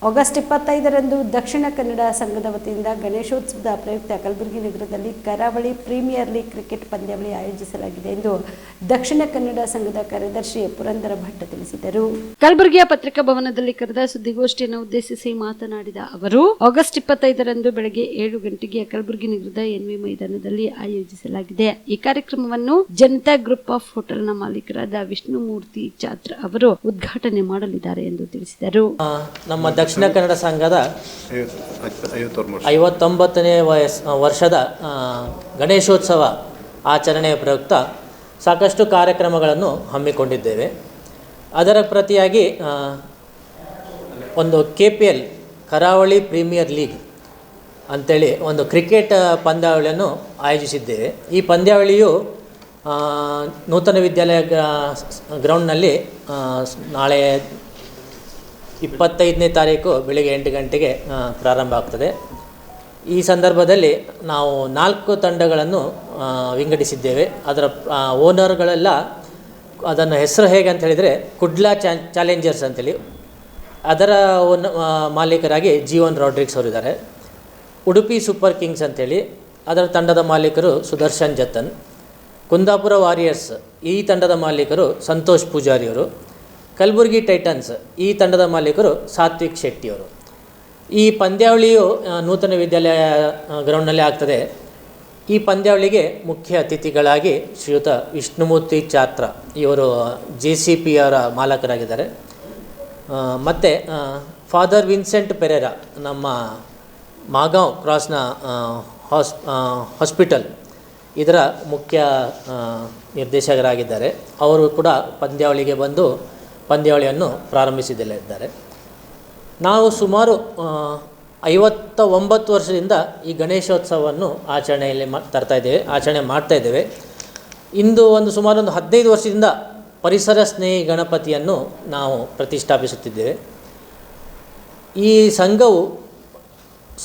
August 25ರಂದು Dakshina Kannada ಸಂಘದ ವತಿಯಿಂದ ಗಣೇಶೋತ್ಸವದ ಪ್ರಯುಕ್ತ ಕಲಬುರಗಿ ನಗರದಲ್ಲಿ ಕರಾವಳಿ ಪ್ರೀಮಿಯರ್ ಲೀಗ್ ಕ್ರಿಕೆಟ್ ಪಂದ್ಯಾವಳಿ ಆಯೋಜಿಸಲಾಗಿದೆ ಎಂದು ದಕ್ಷಿಣ ಕನ್ನಡ ಸಂಘದ ಕಾರ್ಯದರ್ಶಿ ಪುರಂದರ ಭಟ್ ತಿಳಿಸಿದರು. ಕಲಬುರಗಿಯ ಪತ್ರಿಕಾ ಭವನದಲ್ಲಿ ಕರೆದ ಸುದ್ದಿಗೋಷ್ಠಿಯನ್ನು ಉದ್ದೇಶಿಸಿ ಮಾತನಾಡಿದ ಅವರು, ಆಗಸ್ಟ್ 25ರಂದು ಬೆಳಗ್ಗೆ 7 ಗಂಟೆಗೆ ಕಲಬುರಗಿ ನಗರದ ಎನ್ವಿ ಮೈದಾನದಲ್ಲಿ ಆಯೋಜಿಸಲಾಗಿದೆ. ಈ ಕಾರ್ಯಕ್ರಮವನ್ನು ಜನತಾ ಗ್ರೂಪ್ ಆಫ್ ಹೋಟೆಲ್ನ ಮಾಲೀಕರಾದ ವಿಷ್ಣುಮೂರ್ತಿ ಚಾತ್ರ ಅವರು ಉದ್ಘಾಟನೆ ಮಾಡಲಿದ್ದಾರೆ ಎಂದು ತಿಳಿಸಿದರು. ನಮ್ಮ ದಕ್ಷಿಣ ಕನ್ನಡ ಸಂಘದ 59ನೇ ವರ್ಷದ ಗಣೇಶೋತ್ಸವ ಆಚರಣೆಯ ಪ್ರಯುಕ್ತ ಸಾಕಷ್ಟು ಕಾರ್ಯಕ್ರಮಗಳನ್ನು ಹಮ್ಮಿಕೊಂಡಿದ್ದೇವೆ. ಅದರ ಪ್ರತಿಯಾಗಿ ಒಂದು KPL ಕರಾವಳಿ ಪ್ರೀಮಿಯರ್ ಲೀಗ್ ಅಂಥೇಳಿ ಒಂದು ಕ್ರಿಕೆಟ್ ಪಂದ್ಯಾವಳಿಯನ್ನು ಆಯೋಜಿಸಿದ್ದೇವೆ. ಈ ಪಂದ್ಯಾವಳಿಯು ನೂತನ ವಿದ್ಯಾಲಯ ಗ್ರೌಂಡ್ನಲ್ಲಿ ನಾಳೆ 25ನೇ ತಾರೀಕು ಬೆಳಗ್ಗೆ 8 ಗಂಟೆಗೆ ಪ್ರಾರಂಭ ಆಗ್ತದೆ. ಈ ಸಂದರ್ಭದಲ್ಲಿ ನಾವು 4 ತಂಡಗಳನ್ನು ವಿಂಗಡಿಸಿದ್ದೇವೆ. ಅದರ ಓನರ್ಗಳೆಲ್ಲ ಅದನ್ನು ಹೆಸರು ಹೇಗೆ ಅಂತ ಹೇಳಿದರೆ ಕುಡ್ಲಾ ಚಾಲೆಂಜರ್ಸ್ ಅಂತೇಳಿ, ಅದರ ಮಾಲೀಕರಾಗಿ ಜೀವನ್ ರಾಡ್ರಿಕ್ಸ್ ಅವರಿದ್ದಾರೆ. ಉಡುಪಿ ಸೂಪರ್ ಕಿಂಗ್ಸ್ ಅಂತೇಳಿ ಅದರ ತಂಡದ ಮಾಲೀಕರು ಸುದರ್ಶನ್ ಜತನ್. ಕುಂದಾಪುರ ವಾರಿಯರ್ಸ್ ಈ ತಂಡದ ಮಾಲೀಕರು ಸಂತೋಷ್ ಪೂಜಾರಿಯವರು. ಕಲಬುರಗಿ ಟೈಟನ್ಸ್ ಈ ತಂಡದ ಮಾಲೀಕರು ಸಾತ್ವಿಕ್ ಶೆಟ್ಟಿಯವರು. ಈ ಪಂದ್ಯಾವಳಿಯು ನೂತನ ವಿದ್ಯಾಲಯ ಗ್ರೌಂಡ್ನಲ್ಲಿ ಆಗ್ತದೆ. ಈ ಪಂದ್ಯಾವಳಿಗೆ ಮುಖ್ಯ ಅತಿಥಿಗಳಾಗಿ ಶ್ರೀಯುತ ವಿಷ್ಣುಮೂರ್ತಿ ಚಾತ್ರ ಇವರು JCPಯವರ ಮಾಲಕರಾಗಿದ್ದಾರೆ. ಮತ್ತು ಫಾದರ್ ವಿನ್ಸೆಂಟ್ ಪೆರೇರಾ ನಮ್ಮ ಮಾಗಾಂವ್ ಕ್ರಾಸ್ನ ಹಾಸ್ಪಿಟಲ್ ಇದರ ಮುಖ್ಯ ನಿರ್ದೇಶಕರಾಗಿದ್ದಾರೆ. ಅವರು ಕೂಡ ಪಂದ್ಯಾವಳಿಗೆ ಬಂದು ಪಂದ್ಯಾವಳಿಯನ್ನು ಪ್ರಾರಂಭಿಸಿದ್ದಾರೆ. ನಾವು ಸುಮಾರು 59 ವರ್ಷದಿಂದ ಈ ಗಣೇಶೋತ್ಸವವನ್ನು ಆಚರಣೆ ಮಾಡ್ತಾಯಿದ್ದೇವೆ. ಇಂದು ಸುಮಾರು 15 ವರ್ಷದಿಂದ ಪರಿಸರ ಸ್ನೇಹಿ ಗಣಪತಿಯನ್ನು ನಾವು ಪ್ರತಿಷ್ಠಾಪಿಸುತ್ತಿದ್ದೇವೆ. ಈ ಸಂಘವು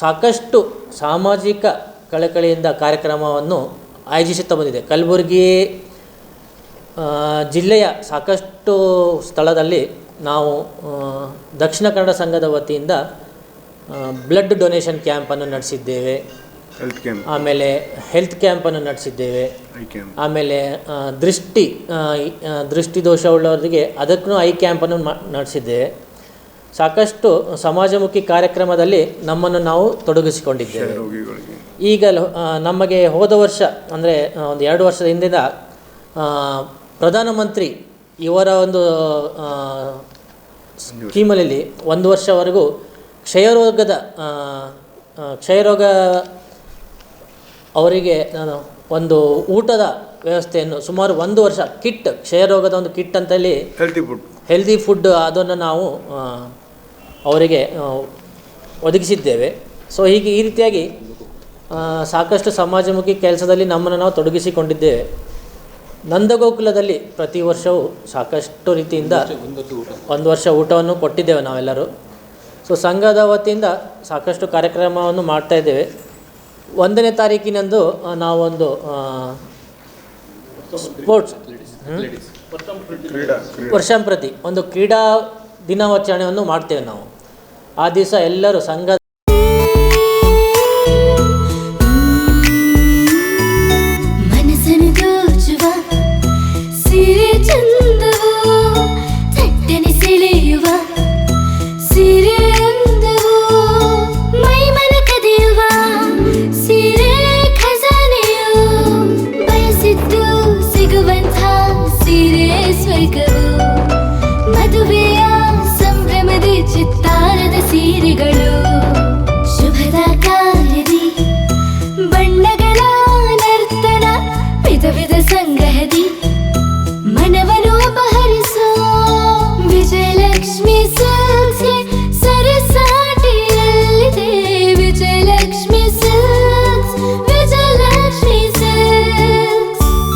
ಸಾಕಷ್ಟು ಸಾಮಾಜಿಕ ಕಳಕಳಿಯಿಂದ ಕಾರ್ಯಕ್ರಮವನ್ನು ಆಯೋಜಿಸುತ್ತಾ ಬಂದಿದೆ. ಕಲಬುರಗಿ ಜಿಲ್ಲೆಯ ಸಾಕಷ್ಟು ಸ್ಥಳದಲ್ಲಿ ನಾವು ದಕ್ಷಿಣ ಕನ್ನಡ ಸಂಘದ ವತಿಯಿಂದ ಬ್ಲಡ್ ಡೊನೇಷನ್ ಕ್ಯಾಂಪನ್ನು ನಡೆಸಿದ್ದೇವೆ. ಆಮೇಲೆ ಹೆಲ್ತ್ ಕ್ಯಾಂಪನ್ನು ನಡೆಸಿದ್ದೇವೆ. ಆಮೇಲೆ ದೃಷ್ಟಿ ದೋಷವುಳ್ಳವರಿಗೆ ಅದಕ್ಕೂ ಐ ಕ್ಯಾಂಪನ್ನು ನಡೆಸಿದ್ದೇವೆ. ಸಾಕಷ್ಟು ಸಮಾಜಮುಖಿ ಕಾರ್ಯಕ್ರಮದಲ್ಲಿ ನಮ್ಮನ್ನು ನಾವು ತೊಡಗಿಸಿಕೊಂಡಿದ್ದೇವೆ. ಈಗ ನಮಗೆ ಹೋದ ವರ್ಷ ಅಂದರೆ ಒಂದು 2 ವರ್ಷದ ಹಿಂದಿನ ಪ್ರಧಾನಮಂತ್ರಿ ಇವರ ಒಂದು ಸ್ಕೀಮಲ್ಲಿ 1 ವರ್ಷವರೆಗೂ ಕ್ಷಯರೋಗ ಅವರಿಗೆ ಒಂದು ಊಟದ ವ್ಯವಸ್ಥೆಯನ್ನು ಸುಮಾರು 1 ವರ್ಷ ಕ್ಷಯರೋಗದ ಒಂದು ಕಿಟ್ ಅಂತೇಳಿ ಹೆಲ್ದಿ ಫುಡ್ ಅದನ್ನು ನಾವು ಅವರಿಗೆ ಒದಗಿಸಿದ್ದೇವೆ. ಸೊ ಈ ರೀತಿಯಾಗಿ ಸಾಕಷ್ಟು ಸಮಾಜಮುಖಿ ಕೆಲಸದಲ್ಲಿ ನಮ್ಮನ್ನು ನಾವು ತೊಡಗಿಸಿಕೊಂಡಿದ್ದೇವೆ. ನಂದಗೋಕುಲದಲ್ಲಿ ಪ್ರತಿ ವರ್ಷವೂ ಸಾಕಷ್ಟು ರೀತಿಯಿಂದ 1 ವರ್ಷ ಊಟವನ್ನು ಕೊಟ್ಟಿದ್ದೇವೆ ನಾವೆಲ್ಲರೂ. ಸೊ ಸಂಘದ ವತಿಯಿಂದ ಸಾಕಷ್ಟು ಕಾರ್ಯಕ್ರಮವನ್ನು ಮಾಡ್ತಾಯಿದ್ದೇವೆ. 1ನೇ ತಾರೀಕಿನಂದು ನಾವೊಂದು ಸ್ಪೋರ್ಟ್ಸ್ ವರ್ಷಂಪ್ರತಿ ಒಂದು ಕ್ರೀಡಾ ದಿನಾಚರಣೆಯನ್ನು ಮಾಡ್ತೇವೆ ನಾವು. ಆ ದಿವಸ ಎಲ್ಲರೂ ಸಂಘ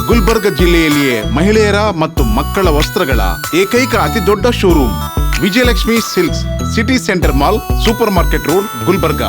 ಗುಲ್ಬರ್ಗ ಜಿಲ್ಲೆಯಲ್ಲಿಯೇ ಮಹಿಳೆಯರ ಮತ್ತು ಮಕ್ಕಳ ವಸ್ತ್ರಗಳ ಏಕೈಕ ಅತಿ ದೊಡ್ಡ showroom Vijayalakshmi silks, city centre mall, super market road, Gulbarga.